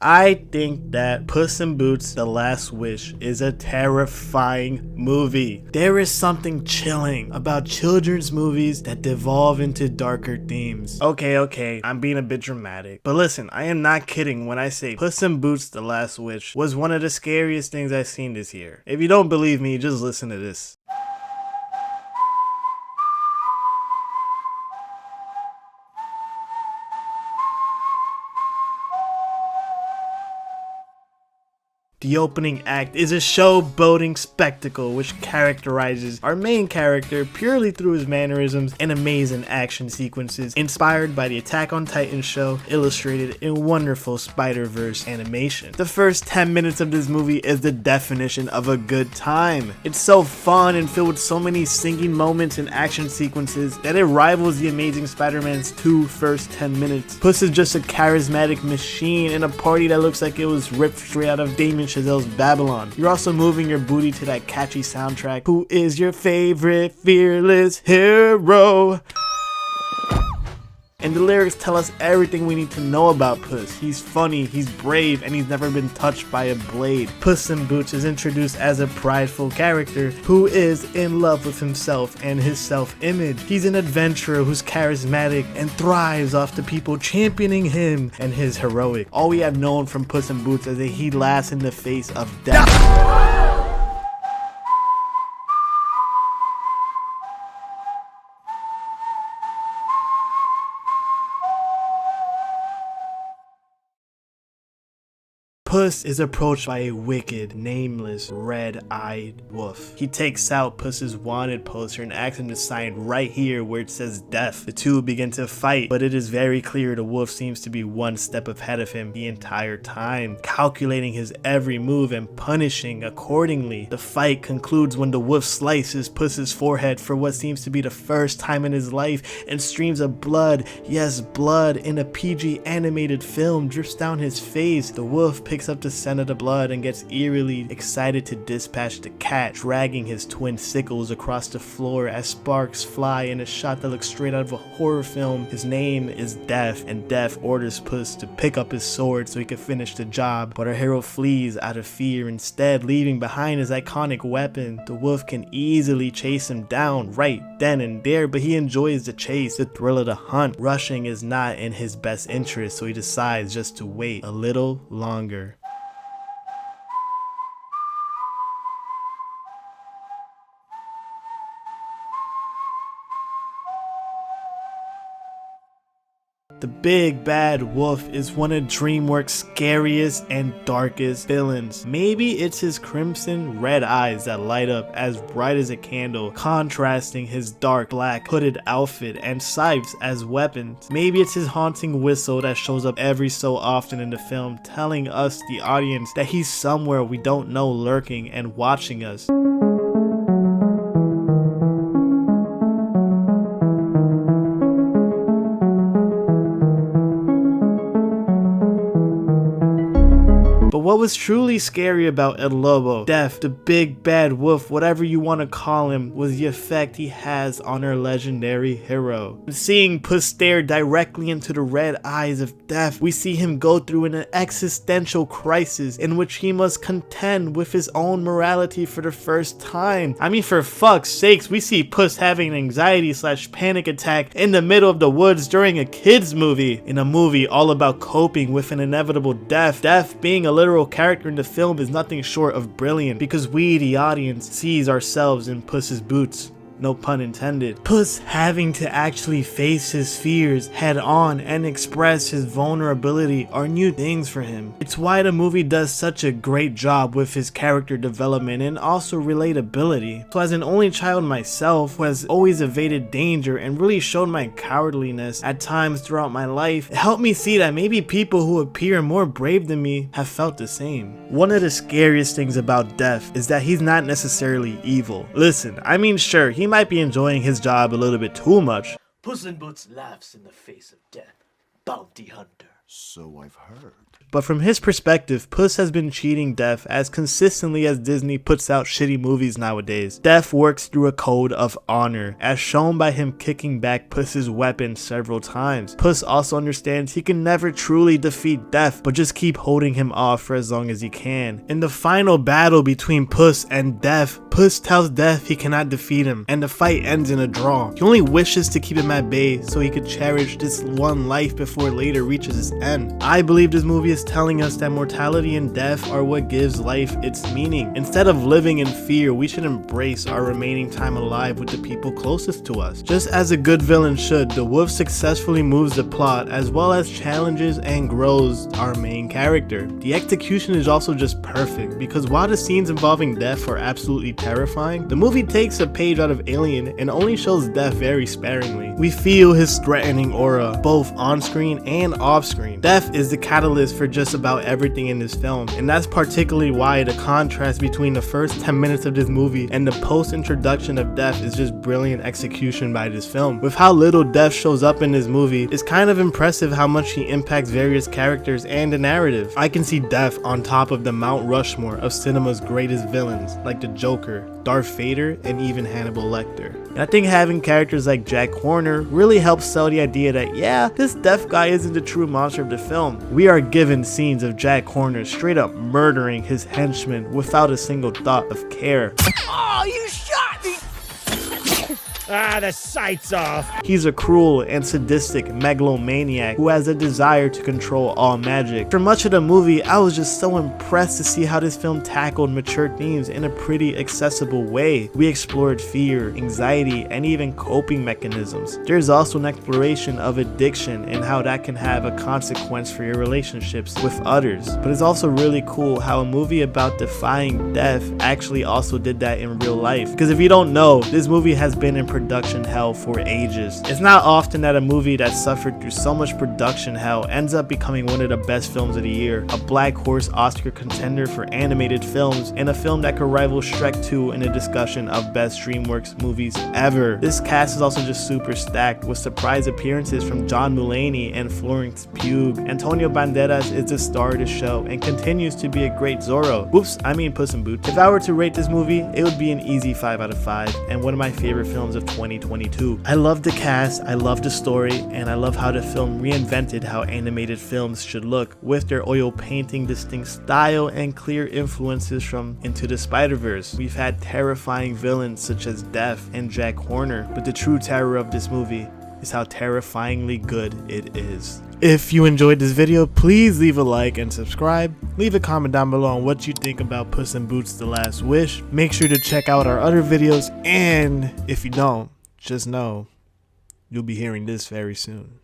I think that Puss in Boots: The Last Wish is a terrifying movie. There is something chilling about children's movies that devolve into darker themes. Okay, I'm being a bit dramatic. But listen, I am not kidding when I say Puss in Boots: The Last Wish was one of the scariest things I've seen this year. If you don't believe me, just listen to this. The opening act is a showboating spectacle which characterizes our main character purely through his mannerisms and amazing action sequences inspired by the Attack on Titan show, illustrated in wonderful Spider-Verse animation. The first 10 minutes of this movie is the definition of a good time. It's so fun and filled with so many singing moments and action sequences that it rivals the Amazing Spider-Man's first 10 minutes. Puss is just a charismatic machine in a party that looks like it was ripped straight out of Damien Chazelle's Babylon. You're also moving your booty to that catchy soundtrack. Who is your favorite fearless hero? And the lyrics tell us everything we need to know about Puss. He's funny, he's brave, and he's never been touched by a blade. Puss in Boots is introduced as a prideful character who is in love with himself and his self-image. He's an adventurer who's charismatic and thrives off the people championing him and his heroic. All we have known from Puss in Boots is that he laughs in the face of death. Puss is approached by a wicked, nameless, red-eyed wolf. He takes out Puss's wanted poster and asks him to sign right here where it says death. The two begin to fight, but it is very clear the wolf seems to be one step ahead of him the entire time, calculating his every move and punishing accordingly. The fight concludes when the wolf slices Puss's forehead for what seems to be the first time in his life, and streams of blood, yes, blood in a PG animated film drips down his face. The wolf picks up the scent of the blood and gets eerily excited to dispatch the cat, dragging his twin sickles across the floor as sparks fly in a shot that looks straight out of a horror film. His name is Death, and Death orders Puss to pick up his sword so he can finish the job, but our hero flees out of fear instead, leaving behind his iconic weapon. The wolf can easily chase him down right then and there, but he enjoys the chase, the thrill of the hunt. Rushing is not in his best interest, so he decides just to wait a little longer. The big bad wolf is one of DreamWorks' scariest and darkest villains. Maybe it's his crimson red eyes that light up as bright as a candle, contrasting his dark black hooded outfit and scythes as weapons. Maybe it's his haunting whistle that shows up every so often in the film, telling us, the audience, that he's somewhere we don't know, lurking and watching us. But what was truly scary about El Lobo, Death, the big bad wolf, whatever you want to call him, was the effect he has on our legendary hero. Seeing Puss stare directly into the red eyes of Death, we see him go through an existential crisis in which he must contend with his own morality for the first time. I mean, for fuck's sakes, we see Puss having an anxiety/panic attack in the middle of the woods during a kids movie. In a movie all about coping with an inevitable death, Death being a literal character in the film is nothing short of brilliant, because we, the audience, sees ourselves in Puss's boots. No pun intended. Puss having to actually face his fears head on and express his vulnerability are new things for him. It's why the movie does such a great job with his character development and also relatability. So as an only child myself, who has always evaded danger and really showed my cowardliness at times throughout my life, it helped me see that maybe people who appear more brave than me have felt the same. One of the scariest things about Death is that he's not necessarily evil. Listen, I mean, sure, he might be enjoying his job a little bit too much. Puss in Boots laughs in the face of death. Bounty hunter. So I've heard. But from his perspective, Puss has been cheating Death as consistently as Disney puts out shitty movies nowadays. Death works through a code of honor, as shown by him kicking back Puss's weapon several times. Puss also understands he can never truly defeat Death, but just keep holding him off for as long as he can. In the final battle between Puss and Death, Puss tells Death he cannot defeat him, and the fight ends in a draw. He only wishes to keep him at bay so he could cherish this one life before later reaches its end. I believe this movie is telling us that mortality and death are what gives life its meaning. Instead of living in fear, we should embrace our remaining time alive with the people closest to us. Just as a good villain should, the wolf successfully moves the plot as well as challenges and grows our main character. The execution is also just perfect, because while the scenes involving Death are absolutely terrifying, the movie takes a page out of Alien and only shows Death very sparingly. We feel his threatening aura, both on screen and off screen. Death is the catalyst for just about everything in this film, and that's particularly why the contrast between the first 10 minutes of this movie and the post-introduction of Death is just brilliant execution by this film. With how little Death shows up in this movie, it's kind of impressive how much he impacts various characters and the narrative. I can see Death on top of the Mount Rushmore of cinema's greatest villains, like the Joker, Darth Vader, and even Hannibal Lecter. And I think having characters like Jack Horner really helps sell the idea that, yeah, this Death guy isn't the true monster of the film. We are given scenes of Jack Horner straight up murdering his henchmen without a single thought of care. Oh, you shot me! Ah, the sight's off. He's a cruel and sadistic megalomaniac who has a desire to control all magic. For much of the movie, I was just so impressed to see how this film tackled mature themes in a pretty accessible way. We explored fear, anxiety, and even coping mechanisms. There's also an exploration of addiction and how that can have a consequence for your relationships with others. But it's also really cool how a movie about defying death actually also did that in real life. Because if you don't know, this movie has been in production hell for ages. It's not often that a movie that suffered through so much production hell ends up becoming one of the best films of the year, a Black Horse Oscar contender for animated films, and a film that could rival Shrek 2 in a discussion of best DreamWorks movies ever. This cast is also just super stacked, with surprise appearances from John Mulaney and Florence Pugh. Antonio Banderas is the star of the show and continues to be a great Zorro. Oops, I mean Puss in Boots. If I were to rate this movie, it would be an easy 5 out of 5 and one of my favorite films of 2022. I love the cast, I love the story, and I love how the film reinvented how animated films should look, with their oil painting distinct style and clear influences from Into the Spider-Verse. We've had terrifying villains such as Death and Jack Horner, but the true terror of this movie is how terrifyingly good it is. If you enjoyed this video, please leave a like and subscribe. Leave a comment down below on what you think about Puss in Boots: The Last Wish. Make sure to check out our other videos, and if you don't, just know you'll be hearing this very soon.